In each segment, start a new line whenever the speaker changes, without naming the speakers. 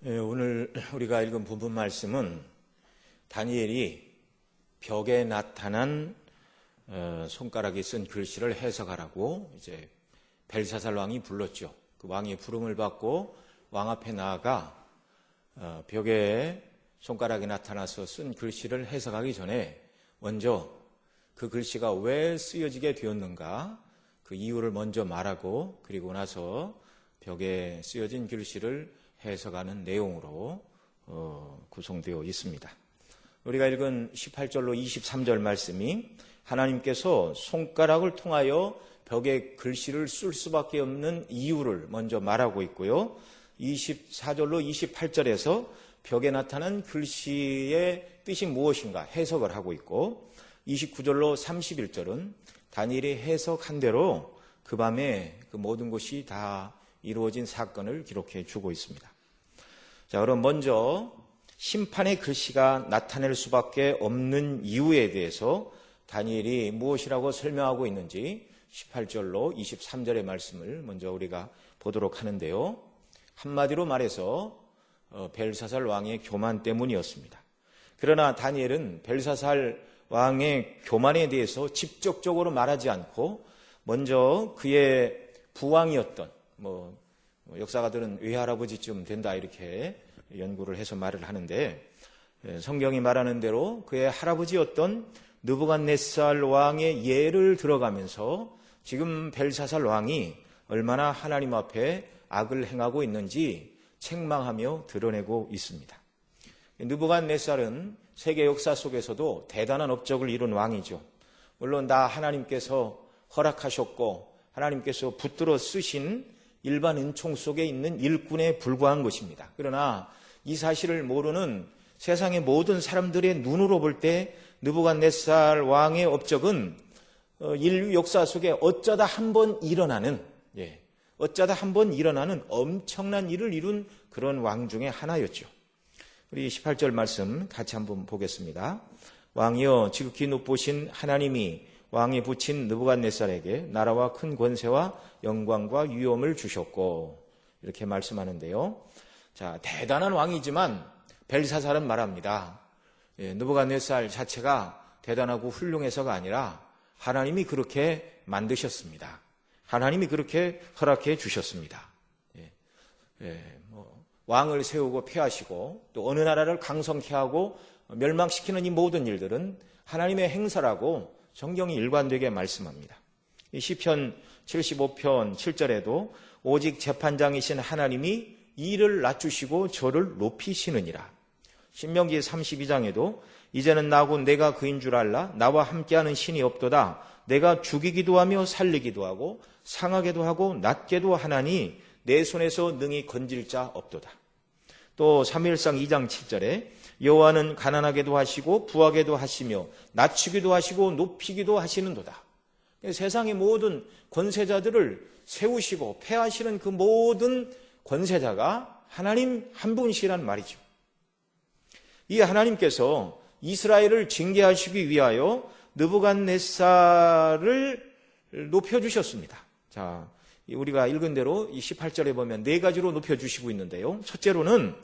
오늘 우리가 읽은 본문 말씀은 다니엘이 벽에 나타난 손가락이 쓴 글씨를 해석하라고 이제 벨사살 왕이 불렀죠. 그 왕의 부름을 받고 왕 앞에 나아가 벽에 손가락이 나타나서 쓴 글씨를 해석하기 전에 먼저 그 글씨가 왜 쓰여지게 되었는가 그 이유를 먼저 말하고 그리고 나서 벽에 쓰여진 글씨를 해석하는 내용으로 구성되어 있습니다. 우리가 읽은 18절로 23절 말씀이 하나님께서 손가락을 통하여 벽에 글씨를 쓸 수밖에 없는 이유를 먼저 말하고 있고요. 24절로 28절에서 벽에 나타난 글씨의 뜻이 무엇인가 해석을 하고 있고 29절로 31절은 다니엘이 해석한 대로 그 밤에 그 모든 것이 다 이루어진 사건을 기록해 주고 있습니다. 자, 그럼 먼저 심판의 글씨가 나타낼 수밖에 없는 이유에 대해서 다니엘이 무엇이라고 설명하고 있는지 18절로 23절의 말씀을 먼저 우리가 보도록 하는데요. 한마디로 말해서 벨사살 왕의 교만 때문이었습니다. 그러나 다니엘은 벨사살 왕의 교만에 대해서 직접적으로 말하지 않고 먼저 그의 부왕이었던 역사가들은 외할아버지쯤 된다 이렇게 연구를 해서 말을 하는데 성경이 말하는 대로 그의 할아버지였던 느부갓네살 왕의 예를 들어가면서 지금 벨사살 왕이 얼마나 하나님 앞에 악을 행하고 있는지 책망하며 드러내고 있습니다. 느부갓네살은 세계 역사 속에서도 대단한 업적을 이룬 왕이죠. 물론 다 하나님께서 허락하셨고 하나님께서 붙들어 쓰신 일반 은총 속에 있는 일꾼에 불과한 것입니다. 그러나 이 사실을 모르는 세상의 모든 사람들의 눈으로 볼 때 느부갓네살 왕의 업적은 인류 역사 속에 어쩌다 한 번 일어나는 엄청난 일을 이룬 그런 왕 중에 하나였죠. 우리 18절 말씀 같이 한번 보겠습니다. 왕이여 지극히 높으신 하나님이 왕이 붙인 느부갓네살에게 나라와 큰 권세와 영광과 위엄을 주셨고 이렇게 말씀하는데요. 자, 대단한 왕이지만 벨사살은 말합니다. 느부갓네살 자체가 대단하고 훌륭해서가 아니라 하나님이 그렇게 만드셨습니다. 하나님이 그렇게 허락해 주셨습니다. 왕을 세우고 폐하시고 또 어느 나라를 강성케 하고 멸망시키는 이 모든 일들은 하나님의 행사라고 성경이 일관되게 말씀합니다. 시편 75편 7절에도 오직 재판장이신 하나님이 이를 낮추시고 저를 높이시느니라. 신명기 32장에도 이제는 나고 내가 그인 줄 알라. 나와 함께하는 신이 없도다. 내가 죽이기도 하며 살리기도 하고 상하게도 하고 낫게도 하나니 내 손에서 능히 건질 자 없도다. 또 사무엘상 2장 7절에 여호와는 가난하게도 하시고 부하게도 하시며 낮추기도 하시고 높이기도 하시는도다. 세상의 모든 권세자들을 세우시고 폐하시는 그 모든 권세자가 하나님 한 분이시란 말이죠. 이 하나님께서 이스라엘을 징계하시기 위하여 느부갓네살을 높여주셨습니다. 자, 우리가 읽은 대로 이 18절에 보면 네 가지로 높여주시고 있는데요. 첫째로는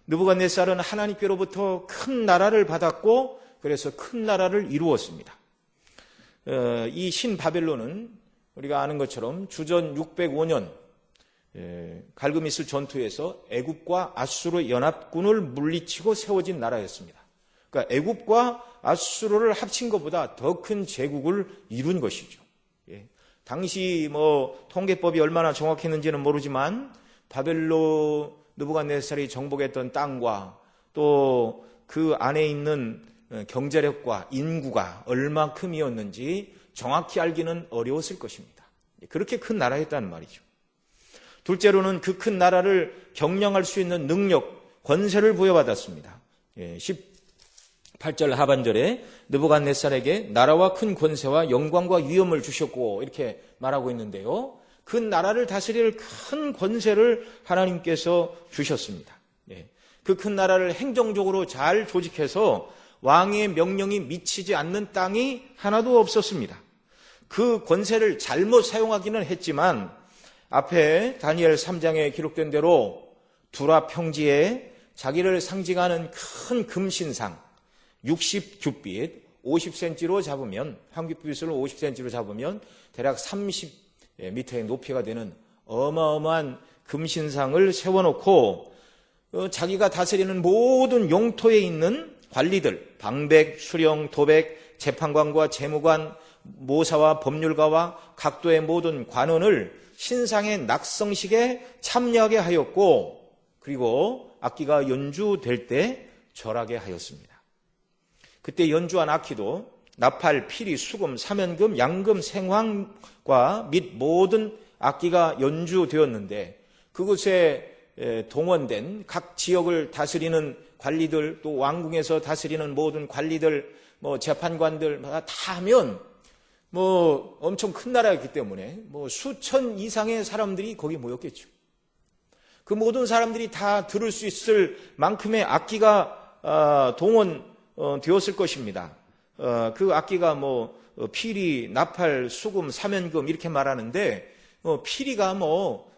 느부갓네살은 하나님께로부터 큰 나라를 받았고 그래서 큰 나라를 이루었습니다. 이 신바벨론은 우리가 아는 것처럼 주전 605년 갈그미스 전투에서 애굽과 아수르 연합군을 물리치고 세워진 나라였습니다. 그러니까 애굽과 아수르를 합친 것보다 더 큰 제국을 이룬 것이죠. 당시 통계법이 얼마나 정확했는지는 모르지만 바벨론 느부갓네살이 정복했던 땅과 또 그 안에 있는 경제력과 인구가 얼마큼이었는지 정확히 알기는 어려웠을 것입니다. 그렇게 큰 나라였다는 말이죠. 둘째로는 그 큰 나라를 경영할 수 있는 능력, 권세를 부여받았습니다. 18절 하반절에 느부갓네살에게 나라와 큰 권세와 영광과 위엄을 주셨고 이렇게 말하고 있는데요. 그 나라를 다스릴 큰 권세를 하나님께서 주셨습니다. 그 큰 나라를 행정적으로 잘 조직해서 왕의 명령이 미치지 않는 땅이 하나도 없었습니다. 그 권세를 잘못 사용하기는 했지만 앞에 다니엘 3장에 기록된 대로 두라 평지에 자기를 상징하는 큰 금신상 60규빗 50cm로 잡으면, 한국 규빗으로 50cm로 잡으면 대략 30m의 높이가 되는 어마어마한 금신상을 세워놓고 자기가 다스리는 모든 영토에 있는 관리들, 방백, 수령, 도백, 재판관과 재무관, 모사와 법률가와 각도의 모든 관원을 신상의 낙성식에 참여하게 하였고, 그리고 악기가 연주될 때 절하게 하였습니다. 그때 연주한 악기도 나팔, 피리, 수금, 사면금, 양금, 생황과 및 모든 악기가 연주되었는데, 그곳에 동원된 각 지역을 다스리는 관리들, 또 왕궁에서 다스리는 모든 관리들, 재판관들 다 하면 엄청 큰 나라였기 때문에 수천 이상의 사람들이 거기 모였겠죠. 그 모든 사람들이 다 들을 수 있을 만큼의 악기가 동원되었을 것입니다. 그 악기가 피리, 나팔, 수금, 사면금 이렇게 말하는데, 피리가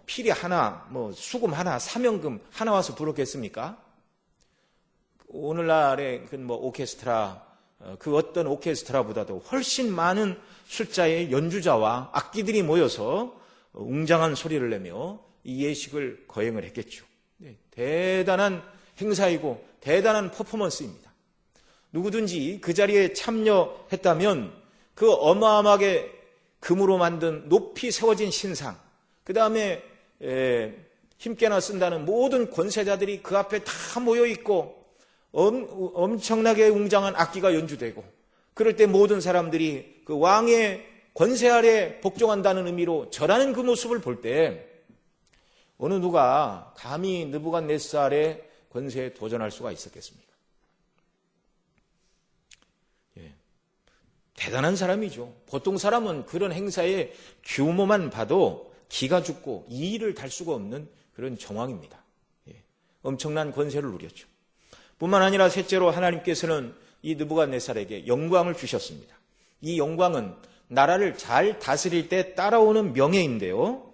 피리 하나, 수금 하나, 사면금 하나 와서 부르겠습니까? 오늘날의 오케스트라, 그 어떤 오케스트라보다도 훨씬 많은 숫자의 연주자와 악기들이 모여서 웅장한 소리를 내며 이 예식을 거행을 했겠죠. 대단한 행사이고 대단한 퍼포먼스입니다. 누구든지 그 자리에 참여했다면 그 어마어마하게 금으로 만든 높이 세워진 신상, 그 다음에 힘께나 쓴다는 모든 권세자들이 그 앞에 다 모여있고 엄청나게 웅장한 악기가 연주되고, 그럴 때 모든 사람들이 그 왕의 권세 아래 복종한다는 의미로 절하는 그 모습을 볼 때 어느 누가 감히 느부갓네살의 권세에 도전할 수가 있었겠습니까? 대단한 사람이죠. 보통 사람은 그런 행사의 규모만 봐도 기가 죽고 이의를 달 수가 없는 그런 정황입니다. 엄청난 권세를 누렸죠. 뿐만 아니라 셋째로 하나님께서는 이 느부갓네살에게 영광을 주셨습니다. 이 영광은 나라를 잘 다스릴 때 따라오는 명예인데요.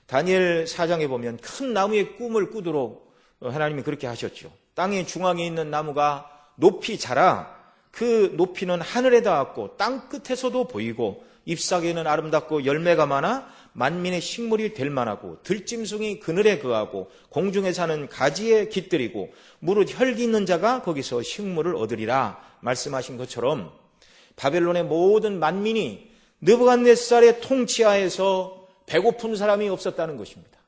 다니엘 4장에 보면 큰 나무의 꿈을 꾸도록 하나님이 그렇게 하셨죠. 땅의 중앙에 있는 나무가 높이 자라 그 높이는 하늘에 닿았고 땅 끝에서도 보이고 잎사귀는 아름답고 열매가 많아 만민의 식물이 될 만하고 들짐승이 그늘에 거하고 공중에 사는 가지에 깃들이고 무릇 혈기 있는 자가 거기서 식물을 얻으리라 말씀하신 것처럼 바벨론의 모든 만민이 느부갓네살의 통치하에서 배고픈 사람이 없었다는 것입니다.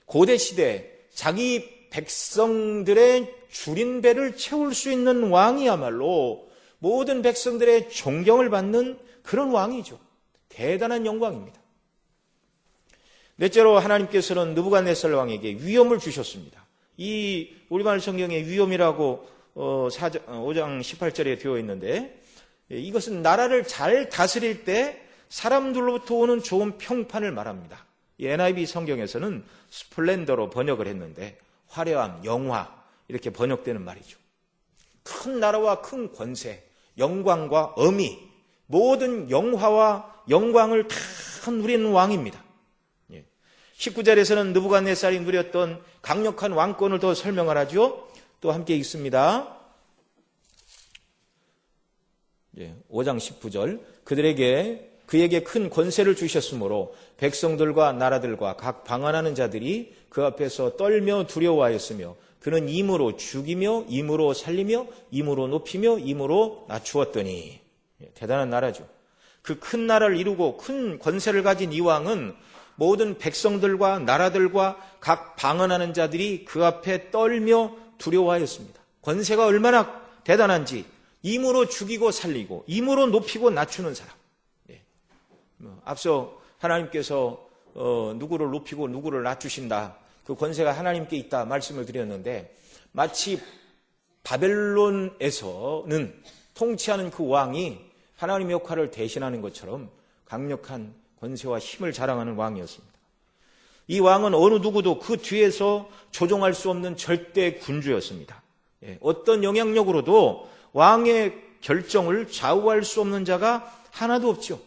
고대 시대 자기 백성들의 줄인 배를 채울 수 있는 왕이야말로 모든 백성들의 존경을 받는 그런 왕이죠. 대단한 영광입니다. 넷째로 하나님께서는 느부갓네살 왕에게 위엄을 주셨습니다. 이 우리말 성경에 위엄이라고 5장 18절에 되어 있는데, 이것은 나라를 잘 다스릴 때 사람들로부터 오는 좋은 평판을 말합니다. 이 NIV 성경에서는 스플렌더로 번역을 했는데 화려함, 영화 이렇게 번역되는 말이죠. 큰 나라와 큰 권세, 영광과 엄위, 모든 영화와 영광을 다 누리는 왕입니다. 19절에서는 느부갓네살이 누렸던 강력한 왕권을 더 설명을 하죠. 또 함께 읽습니다. 5장 19절 그에게 큰 권세를 주셨으므로 백성들과 나라들과 각 방언하는 자들이 그 앞에서 떨며 두려워하였으며 그는 임으로 죽이며 임으로 살리며 임으로 높이며 임으로 낮추었더니. 대단한 나라죠. 그 큰 나라를 이루고 큰 권세를 가진 이 왕은 모든 백성들과 나라들과 각 방언하는 자들이 그 앞에 떨며 두려워하였습니다. 권세가 얼마나 대단한지, 임으로 죽이고 살리고 임으로 높이고 낮추는 사람. 앞서 하나님께서 누구를 높이고 누구를 낮추신다, 그 권세가 하나님께 있다 말씀을 드렸는데, 마치 바벨론에서는 통치하는 그 왕이 하나님의 역할을 대신하는 것처럼 강력한 권세와 힘을 자랑하는 왕이었습니다. 이 왕은 어느 누구도 그 뒤에서 조종할 수 없는 절대 군주였습니다. 어떤 영향력으로도 왕의 결정을 좌우할 수 없는 자가 하나도 없죠.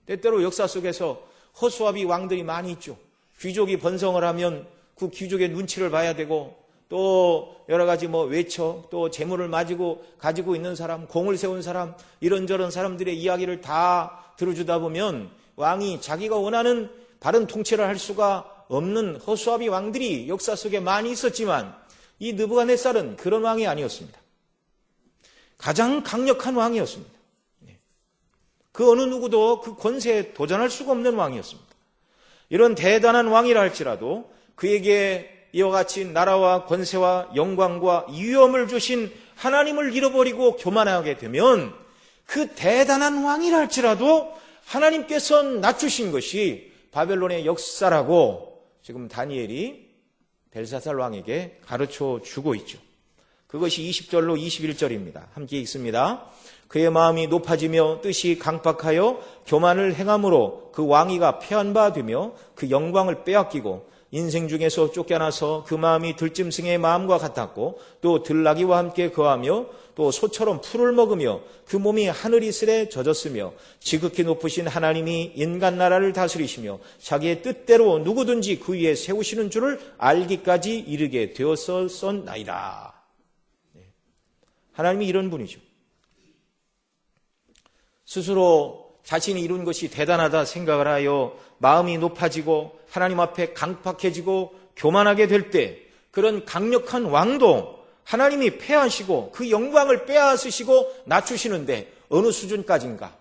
때때로 역사 속에서 허수아비 왕들이 많이 있죠. 귀족이 번성을 하면 그 귀족의 눈치를 봐야 되고 또 여러 가지 외척, 또 재물을 가지고 있는 사람, 공을 세운 사람, 이런저런 사람들의 이야기를 다 들어주다 보면 왕이 자기가 원하는 바른 통치를 할 수가 없는 허수아비 왕들이 역사 속에 많이 있었지만 이 느부갓네살은 그런 왕이 아니었습니다. 가장 강력한 왕이었습니다. 그 어느 누구도 그 권세에 도전할 수가 없는 왕이었습니다. 이런 대단한 왕이라 할지라도 그에게 이와 같이 나라와 권세와 영광과 위엄을 주신 하나님을 잃어버리고 교만하게 되면 그 대단한 왕이라 할지라도 하나님께서 낮추신 것이 바벨론의 역사라고 지금 다니엘이 벨사살 왕에게 가르쳐 주고 있죠. 그것이 20절로 21절입니다. 함께 읽습니다. 그의 마음이 높아지며 뜻이 강팍하여 교만을 행함으로 그 왕위가 패한 바 되며 그 영광을 빼앗기고 인생 중에서 쫓겨나서 그 마음이 들짐승의 마음과 같았고 또 들나귀와 함께 거하며 또 소처럼 풀을 먹으며 그 몸이 하늘 이슬에 젖었으며 지극히 높으신 하나님이 인간 나라를 다스리시며 자기의 뜻대로 누구든지 그 위에 세우시는 줄을 알기까지 이르게 되었었나이다. 하나님이 이런 분이죠. 스스로 자신이 이룬 것이 대단하다 생각을 하여 마음이 높아지고 하나님 앞에 강팍해지고 교만하게 될 때 그런 강력한 왕도 하나님이 패하시고 그 영광을 빼앗으시고 낮추시는데 어느 수준까지인가?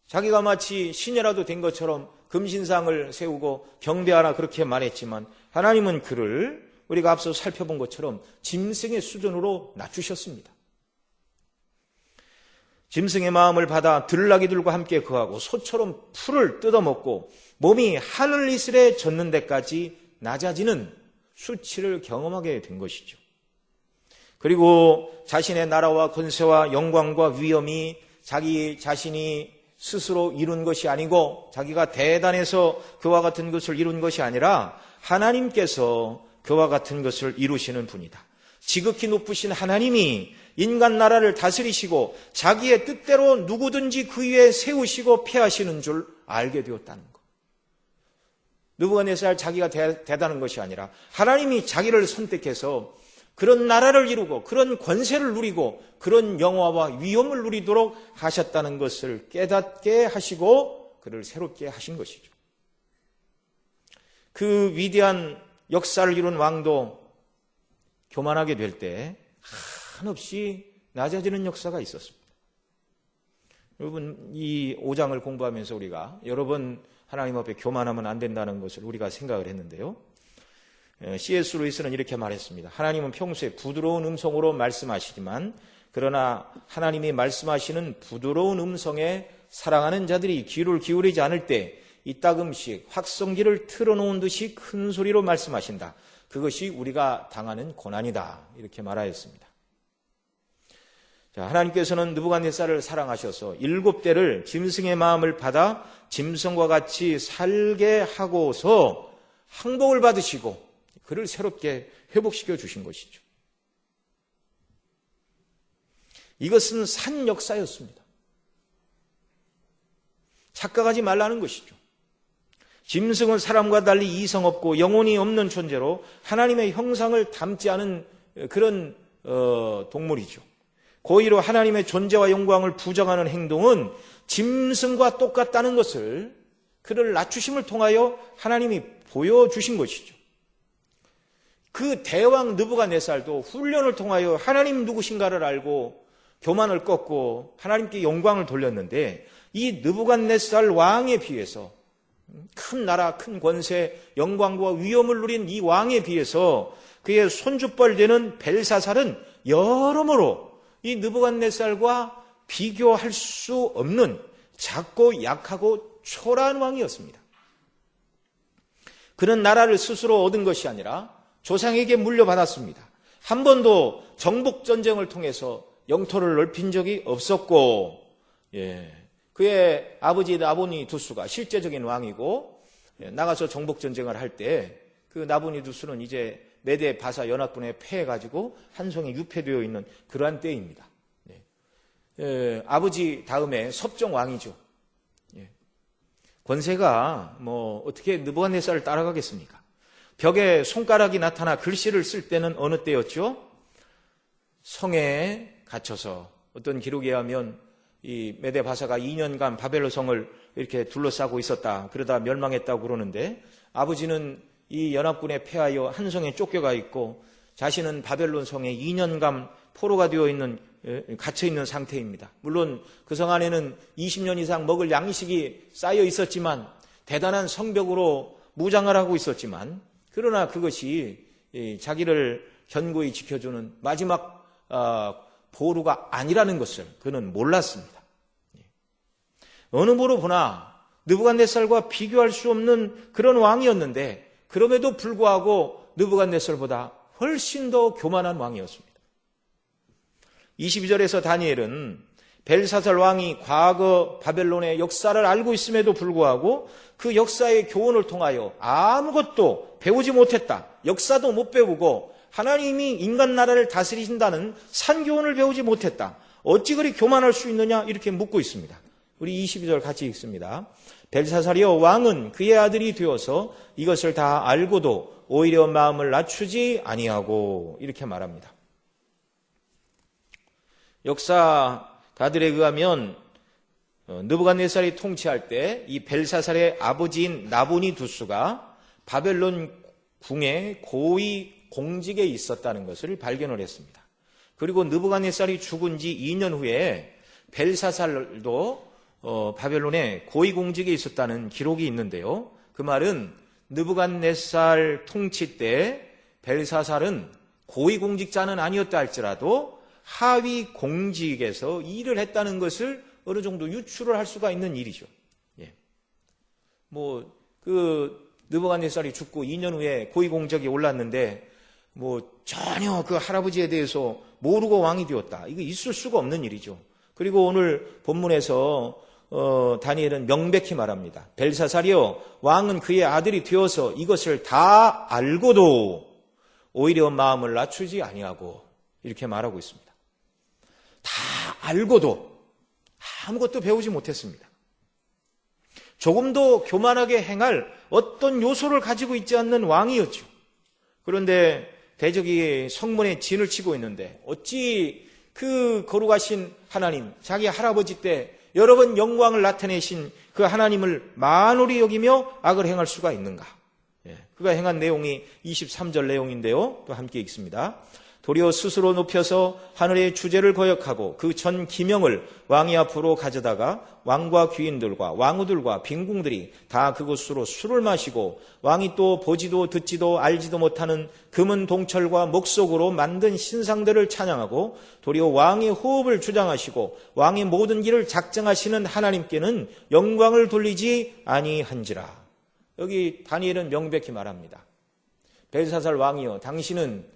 자기가 마치 신이라도 된 것처럼 금신상을 세우고 경배하라 그렇게 말했지만 하나님은 그를 우리가 앞서 살펴본 것처럼 짐승의 수준으로 낮추셨습니다. 짐승의 마음을 받아 들나귀들과 함께 거하고 소처럼 풀을 뜯어먹고 몸이 하늘 이슬에 젖는 데까지 낮아지는 수치를 경험하게 된 것이죠. 그리고 자신의 나라와 권세와 영광과 위엄이 자기 자신이 스스로 이룬 것이 아니고 자기가 대단해서 그와 같은 것을 이룬 것이 아니라 하나님께서 그와 같은 것을 이루시는 분이다. 지극히 높으신 하나님이 인간 나라를 다스리시고 자기의 뜻대로 누구든지 그 위에 세우시고 폐하시는 줄 알게 되었다는 것. 느부갓네살 자기가 대단한 것이 아니라 하나님이 자기를 선택해서 그런 나라를 이루고 그런 권세를 누리고 그런 영화와 위엄을 누리도록 하셨다는 것을 깨닫게 하시고 그를 새롭게 하신 것이죠. 그 위대한 역사를 이룬 왕도 교만하게 될 때 한없이 낮아지는 역사가 있었습니다. 여러분, 이 5장을 공부하면서 우리가 여러 번 하나님 앞에 교만하면 안 된다는 것을 우리가 생각을 했는데요. C.S. 루이스는 이렇게 말했습니다. 하나님은 평소에 부드러운 음성으로 말씀하시지만 그러나 하나님이 말씀하시는 부드러운 음성에 사랑하는 자들이 귀를 기울이지 않을 때 이따금씩 확성기를 틀어놓은 듯이 큰 소리로 말씀하신다. 그것이 우리가 당하는 고난이다. 이렇게 말하였습니다. 자, 하나님께서는 느부갓네살을 사랑하셔서 7대를 짐승의 마음을 받아 짐승과 같이 살게 하고서 항복을 받으시고 그를 새롭게 회복시켜 주신 것이죠. 이것은 산 역사였습니다. 착각하지 말라는 것이죠. 짐승은 사람과 달리 이성 없고 영혼이 없는 존재로 하나님의 형상을 담지 않은 그런 동물이죠. 고의로 하나님의 존재와 영광을 부정하는 행동은 짐승과 똑같다는 것을 그를 낮추심을 통하여 하나님이 보여주신 것이죠. 그 대왕 느부갓네살도 훈련을 통하여 하나님 누구신가를 알고 교만을 꺾고 하나님께 영광을 돌렸는데 이 느부갓네살 왕에 비해서 큰 나라, 큰 권세, 영광과 위엄을 누린 이 왕에 비해서 그의 손주뻘 되는 벨사살은 여러모로 이 느부갓네살과 비교할 수 없는 작고 약하고 초라한 왕이었습니다. 그는 나라를 스스로 얻은 것이 아니라 조상에게 물려받았습니다. 한 번도 정복전쟁을 통해서 영토를 넓힌 적이 없었고, 그의 아버지 나보니두스가 실제적인 왕이고, 나가서 정복전쟁을 할 때 그 나보니두스는 이제 메데 바사 연합군에 패해가지고 한 성에 유폐되어 있는 그러한 때입니다. 아버지 다음에 섭정 왕이죠. 권세가 어떻게 느부갓네살을 따라가겠습니까? 벽에 손가락이 나타나 글씨를 쓸 때는 어느 때였죠? 성에 갇혀서 어떤 기록에 의하면 이 메데 바사가 2년간 바벨론 성을 이렇게 둘러싸고 있었다. 그러다 멸망했다고 그러는데 아버지는 이 연합군에 패하여 한 성에 쫓겨가 있고 자신은 바벨론 성에 2년간 포로가 되어 있는 갇혀 있는 상태입니다. 물론 그 성 안에는 20년 이상 먹을 양식이 쌓여 있었지만 대단한 성벽으로 무장을 하고 있었지만 그러나 그것이 자기를 견고히 지켜주는 마지막 보루가 아니라는 것을 그는 몰랐습니다. 어느 보로 보나 느부갓네살과 비교할 수 없는 그런 왕이었는데 그럼에도 불구하고 느부갓네살보다 훨씬 더 교만한 왕이었습니다. 22절에서 다니엘은 벨사살 왕이 과거 바벨론의 역사를 알고 있음에도 불구하고 그 역사의 교훈을 통하여 아무것도 배우지 못했다. 역사도 못 배우고 하나님이 인간 나라를 다스리신다는 산교훈을 배우지 못했다. 어찌 그리 교만할 수 있느냐 이렇게 묻고 있습니다. 우리 22절 같이 읽습니다. 벨사살이여 왕은 그의 아들이 되어서 이것을 다 알고도 오히려 마음을 낮추지 아니하고 이렇게 말합니다. 역사가들에 의하면 느부갓네살이 통치할 때 이 벨사살의 아버지인 나보니두스가 바벨론 궁의 고위 공직에 있었다는 것을 발견을 했습니다. 그리고 느부갓네살이 죽은 지 2년 후에 벨사살도 바벨론의 고위 공직에 있었다는 기록이 있는데요. 그 말은 느부갓네살 통치 때 벨사살은 고위 공직자는 아니었다 할지라도 하위 공직에서 일을 했다는 것을 어느 정도 유추를 할 수가 있는 일이죠. 예. 느부갓네살이 죽고 2년 후에 고위 공직에 올랐는데 전혀 그 할아버지에 대해서 모르고 왕이 되었다. 이거 있을 수가 없는 일이죠. 그리고 오늘 본문에서 다니엘은 명백히 말합니다. 벨사살이여 왕은 그의 아들이 되어서 이것을 다 알고도 오히려 마음을 낮추지 아니하고 이렇게 말하고 있습니다. 다 알고도 아무것도 배우지 못했습니다. 조금도 교만하게 행할 어떤 요소를 가지고 있지 않는 왕이었죠. 그런데 대적이 성문에 진을 치고 있는데 어찌 그 거룩하신 하나님, 자기 할아버지 때 여러 번 영광을 나타내신 그 하나님을 만홀히 여기며 악을 행할 수가 있는가? 그가 행한 내용이 23절 내용인데요. 또 함께 읽습니다. 도리어 스스로 높여서 하늘의 주제를 거역하고 그 전 기명을 왕이 앞으로 가져다가 왕과 귀인들과 왕후들과 빈궁들이 다 그곳으로 술을 마시고 왕이 또 보지도 듣지도 알지도 못하는 금은 동철과 목석으로 만든 신상들을 찬양하고 도리어 왕의 호흡을 주장하시고 왕의 모든 길을 작정하시는 하나님께는 영광을 돌리지 아니한지라. 여기 다니엘은 명백히 말합니다. 벨사살 왕이여, 당신은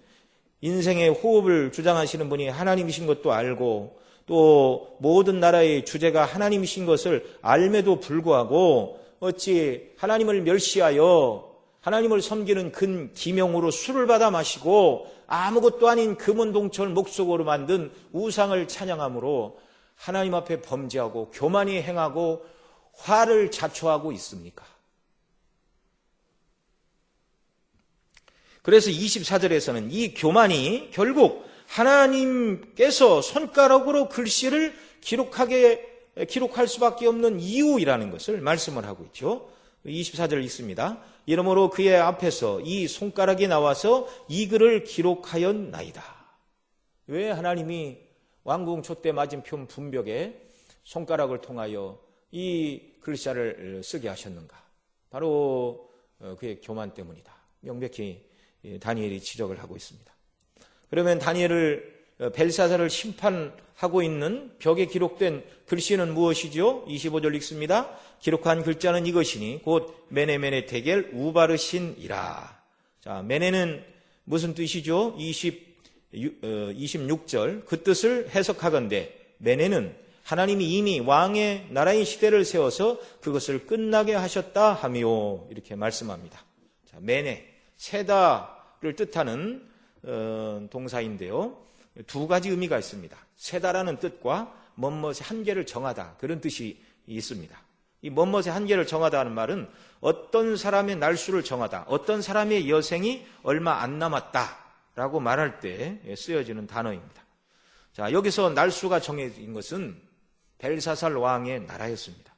인생의 호흡을 주장하시는 분이 하나님이신 것도 알고 또 모든 나라의 주제가 하나님이신 것을 알매도 불구하고 어찌 하나님을 멸시하여 하나님을 섬기는 근 기명으로 술을 받아 마시고 아무것도 아닌 금은동철 목석으로 만든 우상을 찬양함으로 하나님 앞에 범죄하고 교만히 행하고 화를 자초하고 있습니까? 그래서 24절에서는 이 교만이 결국 하나님께서 손가락으로 글씨를 기록할 수밖에 없는 이유이라는 것을 말씀을 하고 있죠. 24절 읽습니다. 이러므로 그의 앞에서 이 손가락이 나와서 이 글을 기록하였나이다. 왜 하나님이 왕궁 촛대 맞은편 분벽에 손가락을 통하여 이 글자를 쓰게 하셨는가? 바로 그의 교만 때문이다. 명백히 다니엘이 지적을 하고 있습니다. 그러면 벨사살을 심판하고 있는 벽에 기록된 글씨는 무엇이죠? 25절 읽습니다. 기록한 글자는 이것이니 곧 메네메네 테겔 우바르신이라. 자, 메네는 무슨 뜻이죠? 26절 그 뜻을 해석하건대 메네는 하나님이 이미 왕의 나라의 시대를 세워서 그것을 끝나게 하셨다 하며 이렇게 말씀합니다. 자, 메네 세다를 뜻하는 동사인데요. 두 가지 의미가 있습니다. 세다라는 뜻과 뭐뭇이 한계를 정하다 그런 뜻이 있습니다. 이 뭐뭇의 한계를 정하다 하는 말은 어떤 사람의 날수를 정하다, 어떤 사람의 여생이 얼마 안 남았다라고 말할 때 쓰여지는 단어입니다. 자, 여기서 날수가 정해진 것은 벨사살 왕의 나라였습니다.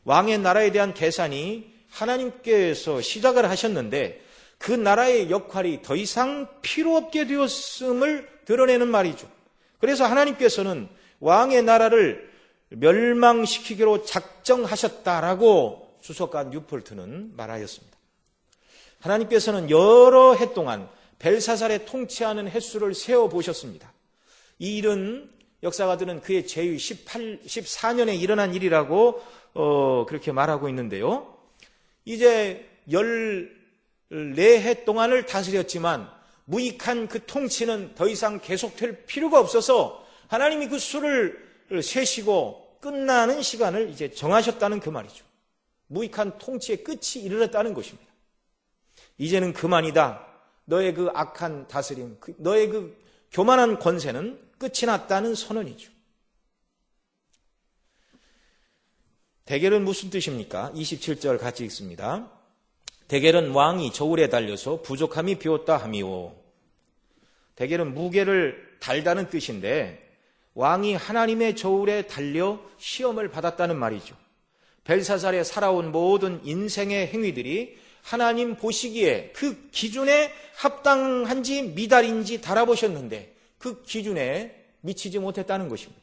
왕의 나라에 대한 계산이 하나님께서 시작을 하셨는데 그 나라의 역할이 더 이상 필요 없게 되었음을 드러내는 말이죠. 그래서 하나님께서는 왕의 나라를 멸망시키기로 작정하셨다라고 주석가 뉴폴트는 말하였습니다. 하나님께서는 여러 해 동안 벨사살의 통치하는 횟수를 세어보셨습니다. 이 일은 역사가들은 그의 제위 14년에 일어난 일이라고 그렇게 말하고 있는데요. 이제 14해 동안을 다스렸지만 무익한 그 통치는 더 이상 계속될 필요가 없어서 하나님이 그 수를 세시고 끝나는 시간을 이제 정하셨다는 그 말이죠. 무익한 통치의 끝이 이르렀다는 것입니다. 이제는 그만이다. 너의 그 악한 다스림, 너의 그 교만한 권세는 끝이 났다는 선언이죠. 대겔은 무슨 뜻입니까? 27절 같이 읽습니다. 대겔은 왕이 저울에 달려서 부족함이 비었다 하미오. 대겔은 무게를 달다는 뜻인데 왕이 하나님의 저울에 달려 시험을 받았다는 말이죠. 벨사살에 살아온 모든 인생의 행위들이 하나님 보시기에 그 기준에 합당한지 미달인지 달아보셨는데 그 기준에 미치지 못했다는 것입니다.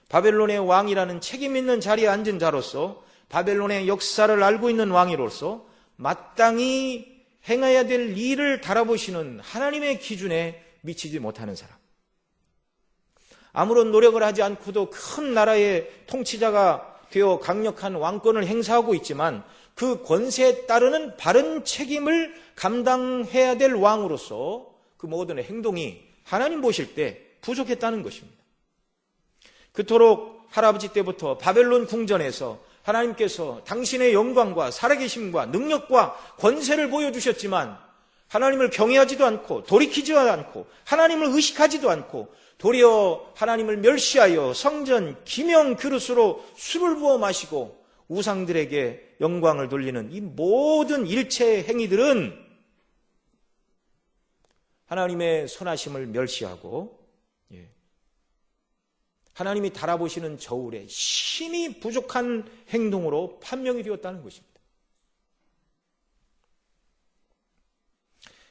바벨론의 왕이라는 책임 있는 자리에 앉은 자로서 바벨론의 역사를 알고 있는 왕이로서 마땅히 행해야 될 일을 달아보시는 하나님의 기준에 미치지 못하는 사람. 아무런 노력을 하지 않고도 큰 나라의 통치자가 되어 강력한 왕권을 행사하고 있지만 그 권세에 따르는 바른 책임을 감당해야 될 왕으로서 그 모든 행동이 하나님 보실 때 부족했다는 것입니다. 그토록 할아버지 때부터 바벨론 궁전에서 하나님께서 당신의 영광과 살아계심과 능력과 권세를 보여주셨지만 하나님을 경외하지도 않고 돌이키지도 않고 하나님을 의식하지도 않고 도리어 하나님을 멸시하여 성전 기명 그릇으로 술을 부어 마시고 우상들에게 영광을 돌리는 이 모든 일체의 행위들은 하나님의 선하심을 멸시하고 하나님이 달아보시는 저울에 심히 부족한 행동으로 판명이 되었다는 것입니다.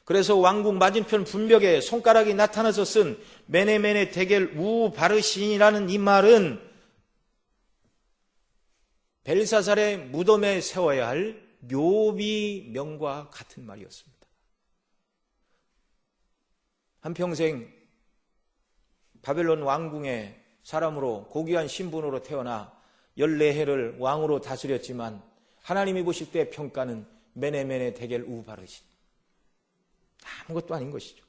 그래서 왕궁 맞은편 분벽에 손가락이 나타나서 쓴 메네메네 데겔 우 바르신이라는 이 말은 벨사살의 무덤에 세워야 할 묘비명과 같은 말이었습니다. 한평생 바벨론 왕궁의 사람으로 고귀한 신분으로 태어나 14해를 왕으로 다스렸지만 하나님이 보실 때 평가는 메네메네 데겔 우 바르신. 아무것도 아닌 것이죠.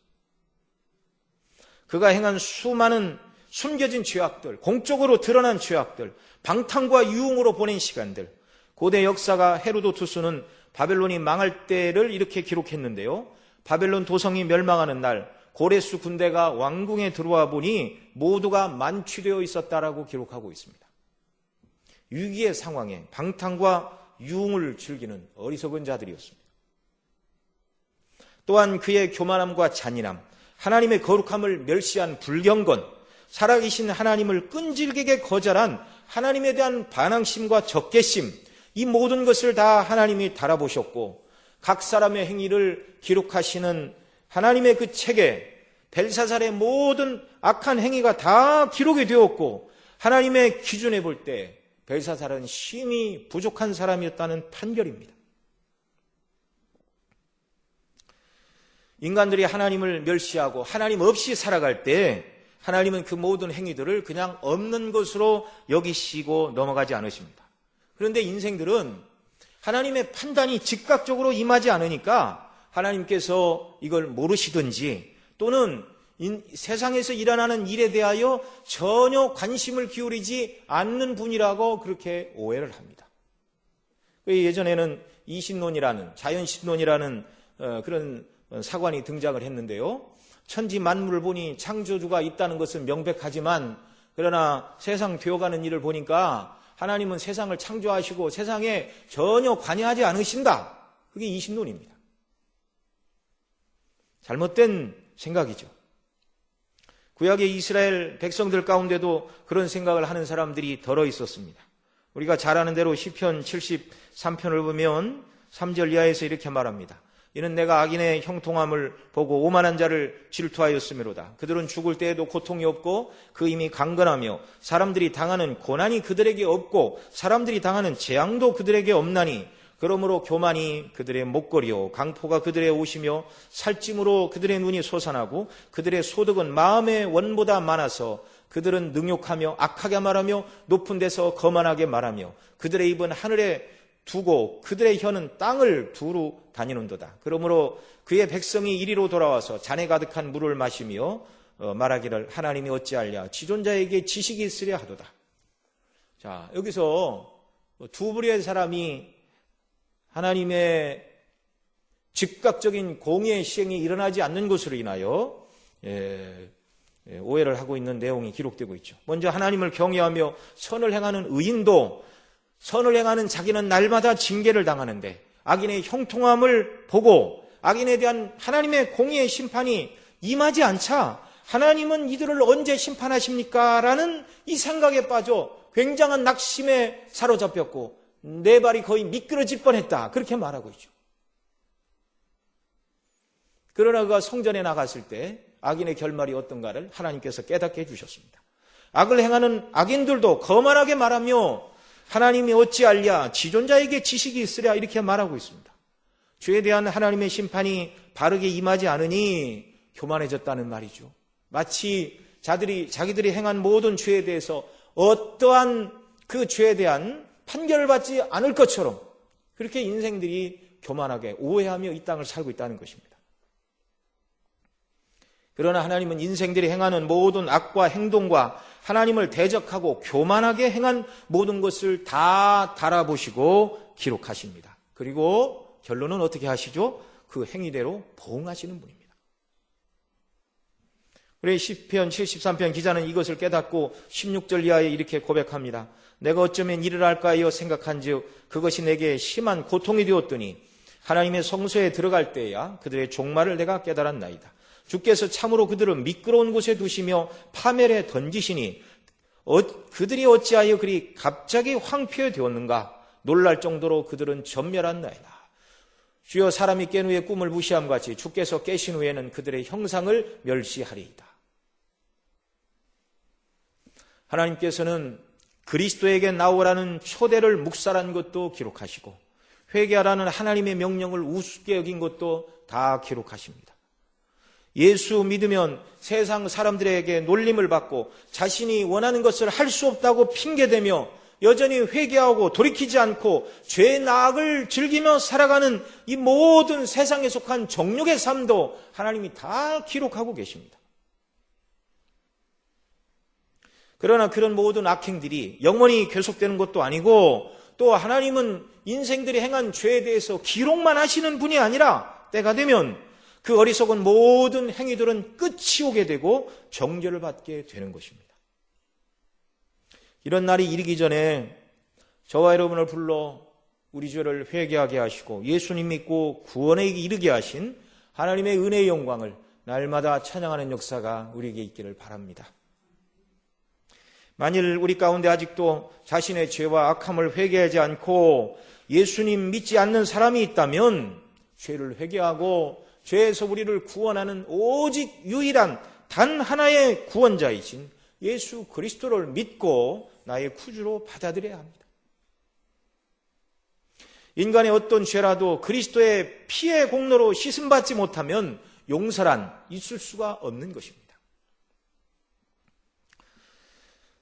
그가 행한 수많은 숨겨진 죄악들, 공적으로 드러난 죄악들, 방탕과 유흥으로 보낸 시간들, 고대 역사가 헤로도투스는 바벨론이 망할 때를 이렇게 기록했는데요. 바벨론 도성이 멸망하는 날 고레스 군대가 왕궁에 들어와 보니 모두가 만취되어 있었다라고 기록하고 있습니다. 위기의 상황에 방탕과 유흥을 즐기는 어리석은 자들이었습니다. 또한 그의 교만함과 잔인함, 하나님의 거룩함을 멸시한 불경건, 살아계신 하나님을 끈질기게 거절한 하나님에 대한 반항심과 적개심, 이 모든 것을 다 하나님이 달아보셨고 각 사람의 행위를 기록하시는 하나님의 그 책에 벨사살의 모든 악한 행위가 다 기록이 되었고 하나님의 기준에 볼 때 벨사살은 심히 부족한 사람이었다는 판결입니다. 인간들이 하나님을 멸시하고 하나님 없이 살아갈 때 하나님은 그 모든 행위들을 그냥 없는 것으로 여기시고 넘어가지 않으십니다. 그런데 인생들은 하나님의 판단이 즉각적으로 임하지 않으니까 하나님께서 이걸 모르시든지 또는 세상에서 일어나는 일에 대하여 전혀 관심을 기울이지 않는 분이라고 그렇게 오해를 합니다. 예전에는 이신론이라는 자연신론이라는 그런 사관이 등장을 했는데요. 천지 만물을 보니 창조주가 있다는 것은 명백하지만 그러나 세상 되어가는 일을 보니까 하나님은 세상을 창조하시고 세상에 전혀 관여하지 않으신다. 그게 이신론입니다. 잘못된 생각이죠. 구약의 이스라엘 백성들 가운데도 그런 생각을 하는 사람들이 덜어 있었습니다. 우리가 잘 아는 대로 시편 73편을 보면 3절 이하에서 이렇게 말합니다. 이는 내가 악인의 형통함을 보고 오만한 자를 질투하였으므로다. 그들은 죽을 때에도 고통이 없고 그 힘이 강건하며 사람들이 당하는 고난이 그들에게 없고 사람들이 당하는 재앙도 그들에게 없나니 그러므로 교만이 그들의 목걸이요 강포가 그들의 옷이며 살찜으로 그들의 눈이 솟아나고 그들의 소득은 마음의 원보다 많아서 그들은 능욕하며 악하게 말하며 높은 데서 거만하게 말하며 그들의 입은 하늘에 두고 그들의 혀는 땅을 두루 다니는도다. 그러므로 그의 백성이 이리로 돌아와서 잔에 가득한 물을 마시며 말하기를 하나님이 어찌하랴 지존자에게 지식이 있으랴 하도다. 자, 여기서 두 부류의 사람이 하나님의 즉각적인 공의의 시행이 일어나지 않는 것으로 인하여 오해를 하고 있는 내용이 기록되고 있죠. 먼저 하나님을 경외하며 선을 행하는 의인도 선을 행하는 자기는 날마다 징계를 당하는데 악인의 형통함을 보고 악인에 대한 하나님의 공의의 심판이 임하지 않자 하나님은 이들을 언제 심판하십니까? 라는 이 생각에 빠져 굉장한 낙심에 사로잡혔고 내 발이 거의 미끄러질 뻔했다. 그렇게 말하고 있죠. 그러나 그가 성전에 나갔을 때 악인의 결말이 어떤가를 하나님께서 깨닫게 해주셨습니다. 악을 행하는 악인들도 거만하게 말하며 하나님이 어찌하랴 지존자에게 지식이 있으랴 이렇게 말하고 있습니다. 죄에 대한 하나님의 심판이 바르게 임하지 않으니 교만해졌다는 말이죠. 마치 자기들이 행한 모든 죄에 대해서 어떠한 그 죄에 대한 판결을 받지 않을 것처럼 그렇게 인생들이 교만하게 오해하며 이 땅을 살고 있다는 것입니다. 그러나 하나님은 인생들이 행하는 모든 악과 행동과 하나님을 대적하고 교만하게 행한 모든 것을 다 달아보시고 기록하십니다. 그리고 결론은 어떻게 하시죠? 그 행위대로 보응하시는 분입니다. 우리 시편 73편 기자는 이것을 깨닫고 16절 이하에 이렇게 고백합니다. 내가 어쩌면 이를 할까요 생각한즉 그것이 내게 심한 고통이 되었더니 하나님의 성소에 들어갈 때야 그들의 종말을 내가 깨달았나이다. 주께서 참으로 그들을 미끄러운 곳에 두시며 파멸에 던지시니 그들이 어찌하여 그리 갑자기 황폐되었는가 놀랄 정도로 그들은 전멸한나이다. 주여 사람이 깬 후에 꿈을 무시함 같이 주께서 깨신 후에는 그들의 형상을 멸시하리이다. 하나님께서는 그리스도에게 나오라는 초대를 묵살한 것도 기록하시고 회개하라는 하나님의 명령을 우습게 여긴 것도 다 기록하십니다. 예수 믿으면 세상 사람들에게 놀림을 받고 자신이 원하는 것을 할 수 없다고 핑계대며 여전히 회개하고 돌이키지 않고 죄의 나악을 즐기며 살아가는 이 모든 세상에 속한 정욕의 삶도 하나님이 다 기록하고 계십니다. 그러나 그런 모든 악행들이 영원히 계속되는 것도 아니고 또 하나님은 인생들이 행한 죄에 대해서 기록만 하시는 분이 아니라 때가 되면 그 어리석은 모든 행위들은 끝이 오게 되고 정죄를 받게 되는 것입니다. 이런 날이 이르기 전에 저와 여러분을 불러 우리 죄를 회개하게 하시고 예수님 믿고 구원에 이르게 하신 하나님의 은혜의 영광을 날마다 찬양하는 역사가 우리에게 있기를 바랍니다. 만일 우리 가운데 아직도 자신의 죄와 악함을 회개하지 않고 예수님 믿지 않는 사람이 있다면 죄를 회개하고 죄에서 우리를 구원하는 오직 유일한 단 하나의 구원자이신 예수 그리스도를 믿고 나의 구주로 받아들여야 합니다. 인간의 어떤 죄라도 그리스도의 피의 공로로 씻음받지 못하면 용서란 있을 수가 없는 것입니다.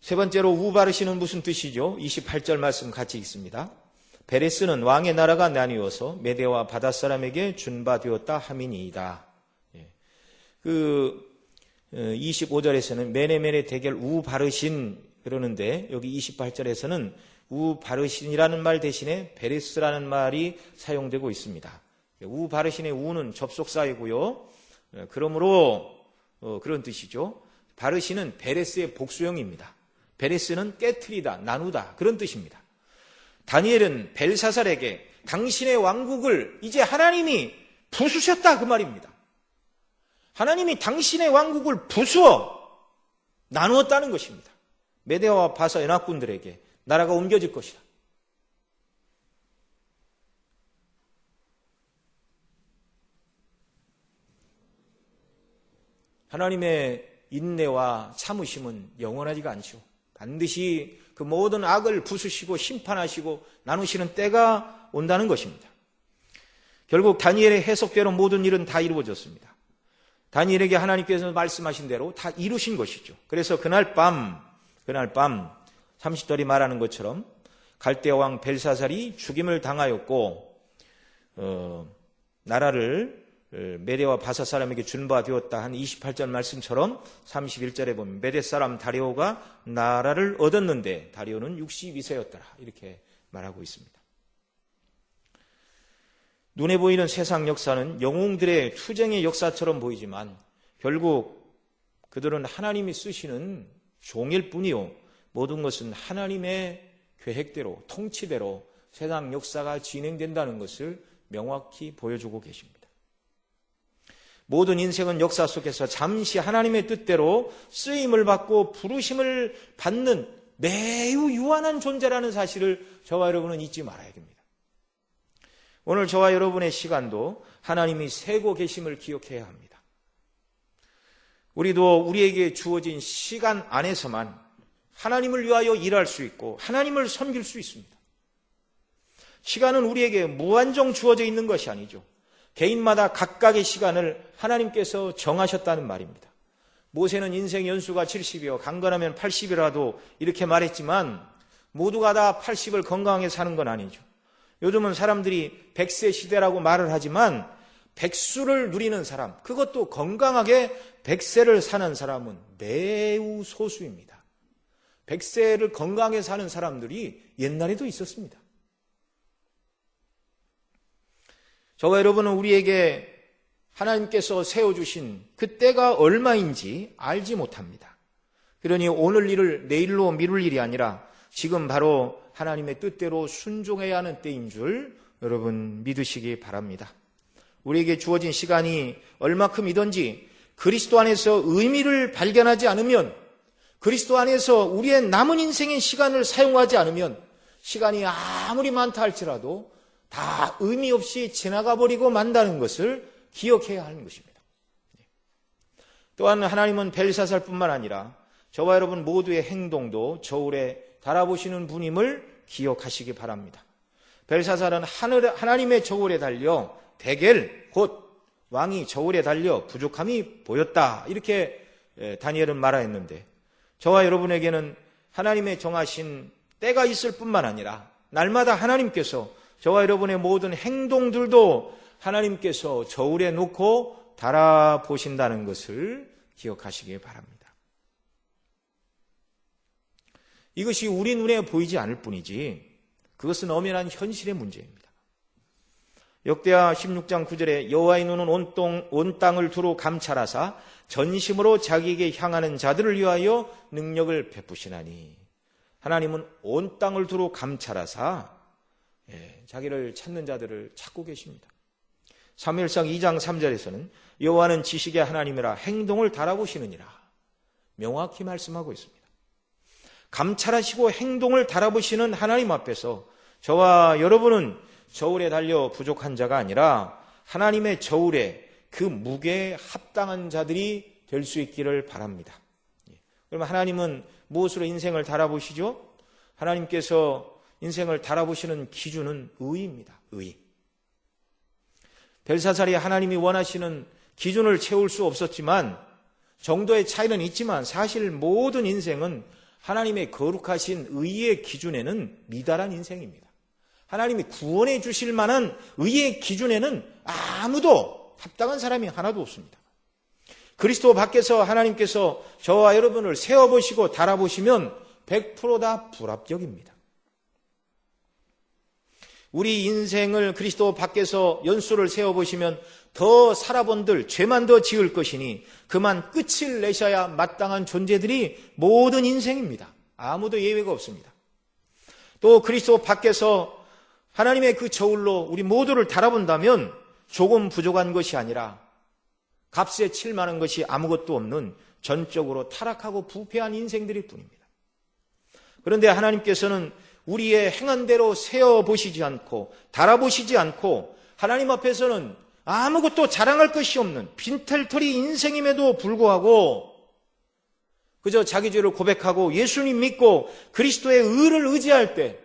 세 번째로 우바르시는 무슨 뜻이죠? 28절 말씀 같이 읽습니다. 베레스는 왕의 나라가 나뉘어서 메대와 바닷사람에게 준바되었다 함이니이다. 25절에서는 메네메네 대결 우바르신 그러는데 여기 28절에서는 우바르신이라는 말 대신에 베레스라는 말이 사용되고 있습니다. 우바르신의 우는 접속사이고요. 그러므로 그런 뜻이죠. 바르신은 베레스의 복수형입니다. 베레스는 깨트리다, 나누다 그런 뜻입니다. 다니엘은 벨사살에게 당신의 왕국을 이제 하나님이 부수셨다 그 말입니다. 하나님이 당신의 왕국을 부수어 나누었다는 것입니다. 메대와 바사 연합군들에게 나라가 옮겨질 것이다. 하나님의 인내와 참으심은 영원하지가 않죠. 반드시 그 모든 악을 부수시고 심판하시고 나누시는 때가 온다는 것입니다. 결국 다니엘의 해석대로 모든 일은 다 이루어졌습니다. 다니엘에게 하나님께서 말씀하신 대로 다 이루신 것이죠. 그래서 그날 밤 30절이 말하는 것처럼 갈대아 왕 벨사살이 죽임을 당하였고 나라를 메대와 바사 사람에게 준 바 되었다 한 28절 말씀처럼 31절에 보면 메대 사람 다리오가 나라를 얻었는데 다리오는 62세였더라 이렇게 말하고 있습니다. 눈에 보이는 세상 역사는 영웅들의 투쟁의 역사처럼 보이지만 결국 그들은 하나님이 쓰시는 종일 뿐이요 모든 것은 하나님의 계획대로 통치대로 세상 역사가 진행된다는 것을 명확히 보여주고 계십니다. 모든 인생은 역사 속에서 잠시 하나님의 뜻대로 쓰임을 받고 부르심을 받는 매우 유한한 존재라는 사실을 저와 여러분은 잊지 말아야 됩니다. 오늘 저와 여러분의 시간도 하나님이 세고 계심을 기억해야 합니다. 우리도 우리에게 주어진 시간 안에서만 하나님을 위하여 일할 수 있고 하나님을 섬길 수 있습니다. 시간은 우리에게 무한정 주어져 있는 것이 아니죠. 개인마다 각각의 시간을 하나님께서 정하셨다는 말입니다. 모세는 인생 연수가 70이요 강건하면 80이라도 이렇게 말했지만 모두가 다 80을 건강하게 사는 건 아니죠. 요즘은 사람들이 100세 시대라고 말을 하지만 백수를 누리는 사람, 그것도 건강하게 100세를 사는 사람은 매우 소수입니다. 100세를 건강하게 사는 사람들이 옛날에도 있었습니다. 저와 여러분은 우리에게 하나님께서 세워주신 그 때가 얼마인지 알지 못합니다. 그러니 오늘 일을 내일로 미룰 일이 아니라 지금 바로 하나님의 뜻대로 순종해야 하는 때인 줄 여러분 믿으시기 바랍니다. 우리에게 주어진 시간이 얼마큼이든지 그리스도 안에서 의미를 발견하지 않으면, 그리스도 안에서 우리의 남은 인생의 시간을 사용하지 않으면 시간이 아무리 많다 할지라도 다 의미 없이 지나가 버리고 만다는 것을 기억해야 하는 것입니다. 또한 하나님은 벨사살뿐만 아니라 저와 여러분 모두의 행동도 저울에 달아보시는 분임을 기억하시기 바랍니다. 벨사살은 하나님의 저울에 달려 데겔 곧 왕이 저울에 달려 부족함이 보였다 이렇게 다니엘은 말하였는데, 저와 여러분에게는 하나님의 정하신 때가 있을 뿐만 아니라 날마다 하나님께서 저와 여러분의 모든 행동들도 하나님께서 저울에 놓고 달아보신다는 것을 기억하시기 바랍니다. 이것이 우리 눈에 보이지 않을 뿐이지 그것은 엄연한 현실의 문제입니다. 역대하 16장 9절에 여호와의 눈은 온 땅을 두루 감찰하사 전심으로 자기에게 향하는 자들을 위하여 능력을 베푸시나니, 하나님은 온 땅을 두루 감찰하사 자기를 찾는 자들을 찾고 계십니다. 사무엘상 2장 3절에서는 여호와는 지식의 하나님이라 행동을 달아보시느니라 명확히 말씀하고 있습니다. 감찰하시고 행동을 달아보시는 하나님 앞에서 저와 여러분은 저울에 달려 부족한 자가 아니라 하나님의 저울에 그 무게에 합당한 자들이 될 수 있기를 바랍니다. 그러면 하나님은 무엇으로 인생을 달아보시죠? 하나님께서 인생을 달아보시는 기준은 의입니다. 의. 벨사살이 하나님이 원하시는 기준을 채울 수 없었지만 정도의 차이는 있지만 사실 모든 인생은 하나님의 거룩하신 의의 기준에는 미달한 인생입니다. 하나님이 구원해 주실 만한 의의 기준에는 아무도 합당한 사람이 하나도 없습니다. 그리스도 밖에서 하나님께서 저와 여러분을 세워보시고 달아보시면 100% 다 불합격입니다. 우리 인생을 그리스도 밖에서 연수를 세워보시면 더 살아본들 죄만 더 지을 것이니 그만 끝을 내셔야 마땅한 존재들이 모든 인생입니다. 아무도 예외가 없습니다. 또 그리스도 밖에서 하나님의 그 저울로 우리 모두를 달아본다면 조금 부족한 것이 아니라 값에 칠만한 것이 아무것도 없는 전적으로 타락하고 부패한 인생들일 뿐입니다. 그런데 하나님께서는 우리의 행한 대로 세어보시지 않고 달아보시지 않고 하나님 앞에서는 아무것도 자랑할 것이 없는 빈털터리 인생임에도 불구하고 그저 자기 죄를 고백하고 예수님 믿고 그리스도의 의를 의지할 때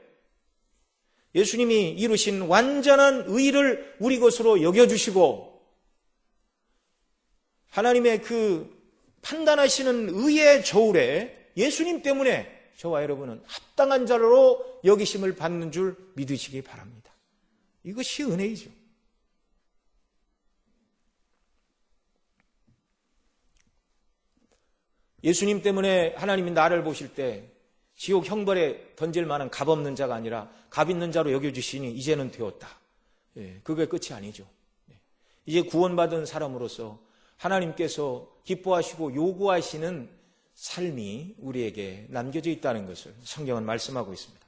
예수님이 이루신 완전한 의를 우리 것으로 여겨주시고 하나님의 그 판단하시는 의의 저울에 예수님 때문에 저와 여러분은 합당한 자로 여기심을 받는 줄 믿으시기 바랍니다. 이것이 은혜이죠. 예수님 때문에 하나님이 나를 보실 때 지옥 형벌에 던질 만한 값 없는 자가 아니라 값 있는 자로 여겨주시니 이제는 되었다. 그게 끝이 아니죠. 이제 구원받은 사람으로서 하나님께서 기뻐하시고 요구하시는 삶이 우리에게 남겨져 있다는 것을 성경은 말씀하고 있습니다.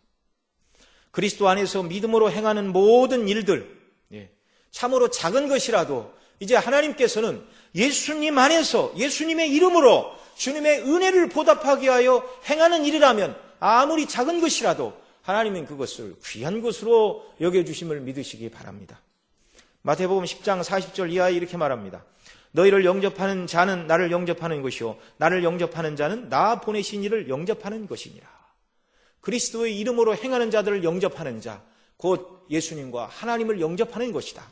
그리스도 안에서 믿음으로 행하는 모든 일들, 참으로 작은 것이라도 이제 하나님께서는 예수님 안에서 예수님의 이름으로 주님의 은혜를 보답하기 위하여 행하는 일이라면 아무리 작은 것이라도 하나님은 그것을 귀한 것으로 여겨주심을 믿으시기 바랍니다. 마태복음 10장 40절 이하에 이렇게 말합니다. 너희를 영접하는 자는 나를 영접하는 것이요 나를 영접하는 자는 나 보내신 이를 영접하는 것이니라. 그리스도의 이름으로 행하는 자들을 영접하는 자, 곧 예수님과 하나님을 영접하는 것이다.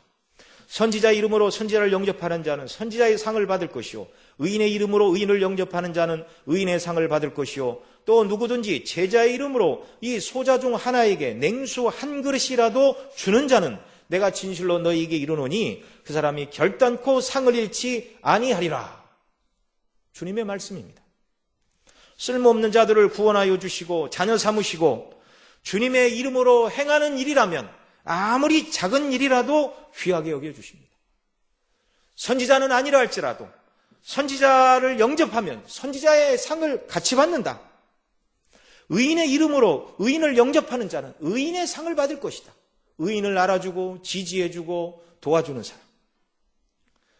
선지자의 이름으로 선지자를 영접하는 자는 선지자의 상을 받을 것이요 의인의 이름으로 의인을 영접하는 자는 의인의 상을 받을 것이요 또 누구든지 제자의 이름으로 이 소자 중 하나에게 냉수 한 그릇이라도 주는 자는 내가 진실로 너희에게 이르노니 그 사람이 결단코 상을 잃지 아니하리라. 주님의 말씀입니다. 쓸모없는 자들을 구원하여 주시고 자녀 삼으시고 주님의 이름으로 행하는 일이라면 아무리 작은 일이라도 귀하게 여겨주십니다. 선지자는 아니라 할지라도 선지자를 영접하면 선지자의 상을 같이 받는다. 의인의 이름으로 의인을 영접하는 자는 의인의 상을 받을 것이다. 의인을 알아주고 지지해주고 도와주는 사람.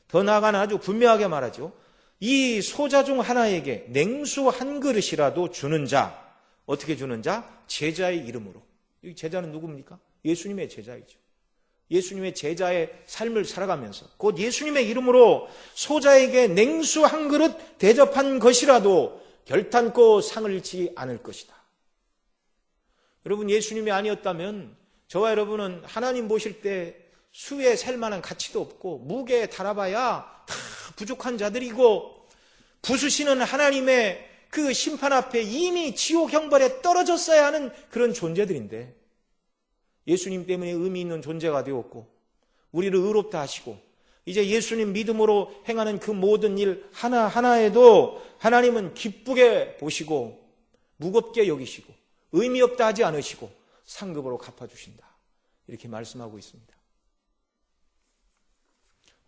더 나아가는 아주 분명하게 말하죠. 이 소자 중 하나에게 냉수 한 그릇이라도 주는 자. 어떻게 주는 자? 제자의 이름으로. 이 제자는 누굽니까? 예수님의 제자이죠. 예수님의 제자의 삶을 살아가면서 곧 예수님의 이름으로 소자에게 냉수 한 그릇 대접한 것이라도 결탄코 상을 잃지 않을 것이다. 여러분, 예수님이 아니었다면 저와 여러분은 하나님 보실 때 수에 셀 만한 가치도 없고 무게에 달아봐야 다 부족한 자들이고 부수시는 하나님의 그 심판 앞에 이미 지옥 형벌에 떨어졌어야 하는 그런 존재들인데 예수님 때문에 의미 있는 존재가 되었고 우리를 의롭다 하시고 이제 예수님 믿음으로 행하는 그 모든 일 하나하나에도 하나님은 기쁘게 보시고 무겁게 여기시고 의미 없다 하지 않으시고 상급으로 갚아주신다. 이렇게 말씀하고 있습니다.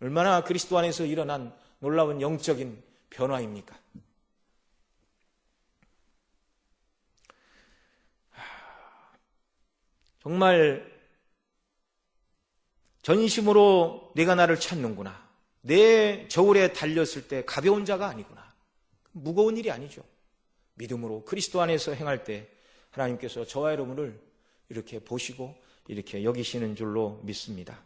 얼마나 그리스도 안에서 일어난 놀라운 영적인 변화입니까? 정말 전심으로 내가 나를 찾는구나. 내 저울에 달렸을 때 가벼운 자가 아니구나. 무거운 일이 아니죠. 믿음으로 그리스도 안에서 행할 때 하나님께서 저와 여러분을 이렇게 보시고 이렇게 여기시는 줄로 믿습니다.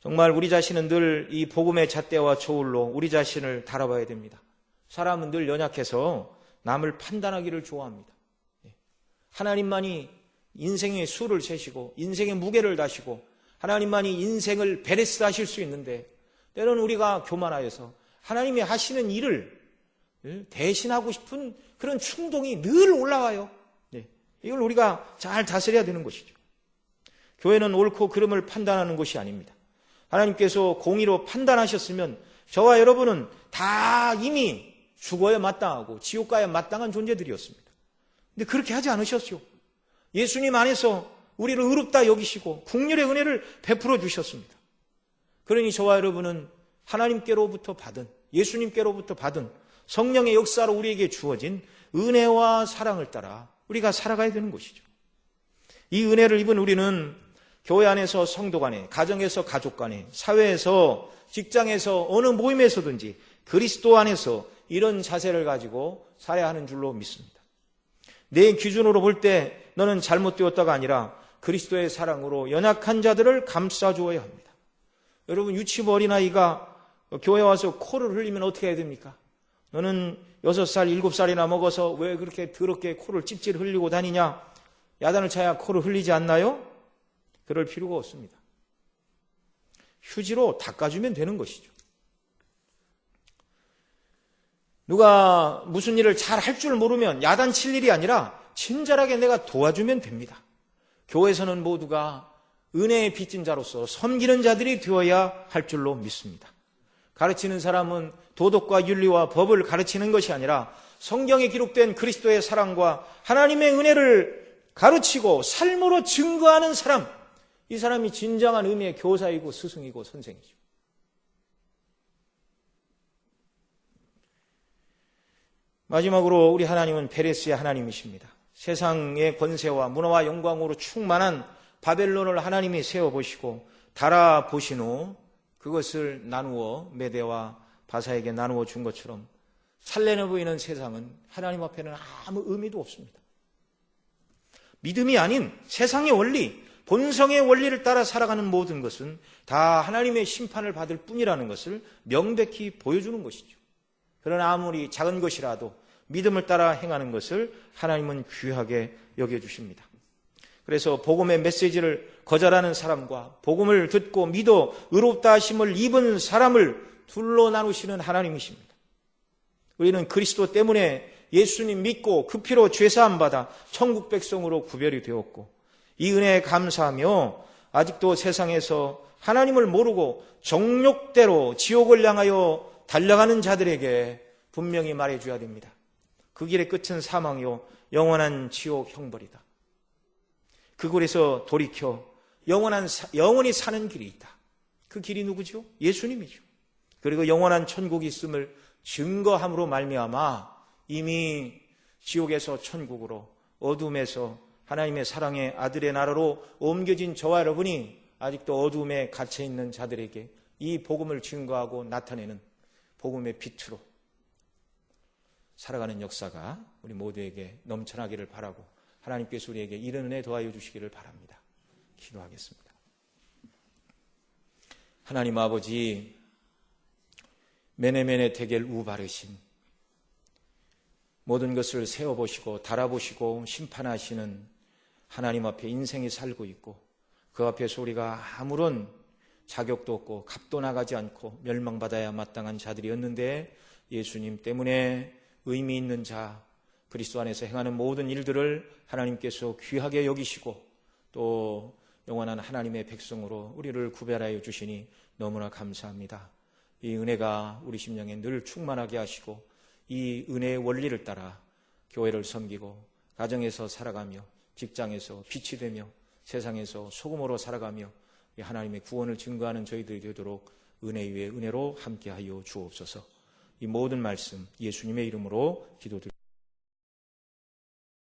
정말 우리 자신은 늘 이 복음의 잣대와 저울로 우리 자신을 달아봐야 됩니다. 사람은 늘 연약해서 남을 판단하기를 좋아합니다. 하나님만이 인생의 수를 세시고 인생의 무게를 다시고 하나님만이 인생을 베레스 하실 수 있는데 때로는 우리가 교만하여서 하나님이 하시는 일을 대신하고 싶은 그런 충동이 늘 올라와요. 이걸 우리가 잘 다스려야 되는 것이죠. 교회는 옳고 그름을 판단하는 곳이 아닙니다. 하나님께서 공의로 판단하셨으면 저와 여러분은 다 이미 죽어야 마땅하고 지옥 가야 마땅한 존재들이었습니다. 근데 그렇게 하지 않으셨죠. 예수님 안에서 우리를 의롭다 여기시고 국률의 은혜를 베풀어 주셨습니다. 그러니 저와 여러분은 하나님께로부터 받은 예수님께로부터 받은 성령의 역사로 우리에게 주어진 은혜와 사랑을 따라 우리가 살아가야 되는 것이죠. 이 은혜를 입은 우리는 교회 안에서 성도 간에, 가정에서 가족 간에, 사회에서, 직장에서, 어느 모임에서든지 그리스도 안에서 이런 자세를 가지고 살아야 하는 줄로 믿습니다. 내 기준으로 볼 때 너는 잘못되었다가 아니라 그리스도의 사랑으로 연약한 자들을 감싸주어야 합니다. 여러분, 유치부 어린아이가 교회 와서 코를 흘리면 어떻게 해야 됩니까? 너는 6살, 7살이나 먹어서 왜 그렇게 더럽게 코를 찝찝 흘리고 다니냐? 야단을 쳐야 코를 흘리지 않나요? 그럴 필요가 없습니다. 휴지로 닦아주면 되는 것이죠. 누가 무슨 일을 잘 할 줄 모르면 야단칠 일이 아니라 친절하게 내가 도와주면 됩니다. 교회에서는 모두가 은혜의 빚진 자로서 섬기는 자들이 되어야 할 줄로 믿습니다. 가르치는 사람은 도덕과 윤리와 법을 가르치는 것이 아니라 성경에 기록된 그리스도의 사랑과 하나님의 은혜를 가르치고 삶으로 증거하는 사람, 이 사람이 진정한 의미의 교사이고 스승이고 선생이죠. 마지막으로 우리 하나님은 베레스의 하나님이십니다. 세상의 권세와 문화와 영광으로 충만한 바벨론을 하나님이 세워보시고 달아보신 후 그것을 나누어 메대와 바사에게 나누어 준 것처럼 살레내 보이는 세상은 하나님 앞에는 아무 의미도 없습니다. 믿음이 아닌 세상의 원리, 본성의 원리를 따라 살아가는 모든 것은 다 하나님의 심판을 받을 뿐이라는 것을 명백히 보여주는 것이죠. 그러나 아무리 작은 것이라도 믿음을 따라 행하는 것을 하나님은 귀하게 여겨주십니다. 그래서 복음의 메시지를 거절하는 사람과 복음을 듣고 믿어 의롭다 하심을 입은 사람을 둘로 나누시는 하나님이십니다. 우리는 그리스도 때문에 예수님 믿고 그 피로 죄사함 받아 천국 백성으로 구별이 되었고 이 은혜에 감사하며 아직도 세상에서 하나님을 모르고 정욕대로 지옥을 향하여 달려가는 자들에게 분명히 말해줘야 됩니다. 그 길의 끝은 사망이요 영원한 지옥 형벌이다. 그곳에서 돌이켜 영원히 사는 길이 있다. 그 길이 누구죠? 예수님이죠. 그리고 영원한 천국이 있음을 증거함으로 말미암아 이미 지옥에서 천국으로 어둠에서 하나님의 사랑의 아들의 나라로 옮겨진 저와 여러분이 아직도 어둠에 갇혀있는 자들에게 이 복음을 증거하고 나타내는 복음의 빛으로 살아가는 역사가 우리 모두에게 넘쳐나기를 바라고 하나님께서 우리에게 이런 은혜 더하여 주시기를 바랍니다. 기도하겠습니다. 하나님 아버지, 메네메네 테겔 우바르신 모든 것을 세워보시고 달아보시고 심판하시는 하나님 앞에 인생이 살고 있고 그 앞에서 우리가 아무런 자격도 없고 값도 나가지 않고 멸망받아야 마땅한 자들이었는데 예수님 때문에 의미 있는 자, 그리스도 안에서 행하는 모든 일들을 하나님께서 귀하게 여기시고 또 영원한 하나님의 백성으로 우리를 구별하여 주시니 너무나 감사합니다. 이 은혜가 우리 심령에 늘 충만하게 하시고 이 은혜의 원리를 따라 교회를 섬기고 가정에서 살아가며 직장에서 빛이 되며 세상에서 소금으로 살아가며 하나님의 구원을 증거하는 저희들이 되도록 은혜 위에 은혜로 함께하여 주옵소서. 이 모든 말씀 예수님의 이름으로 기도드립니다.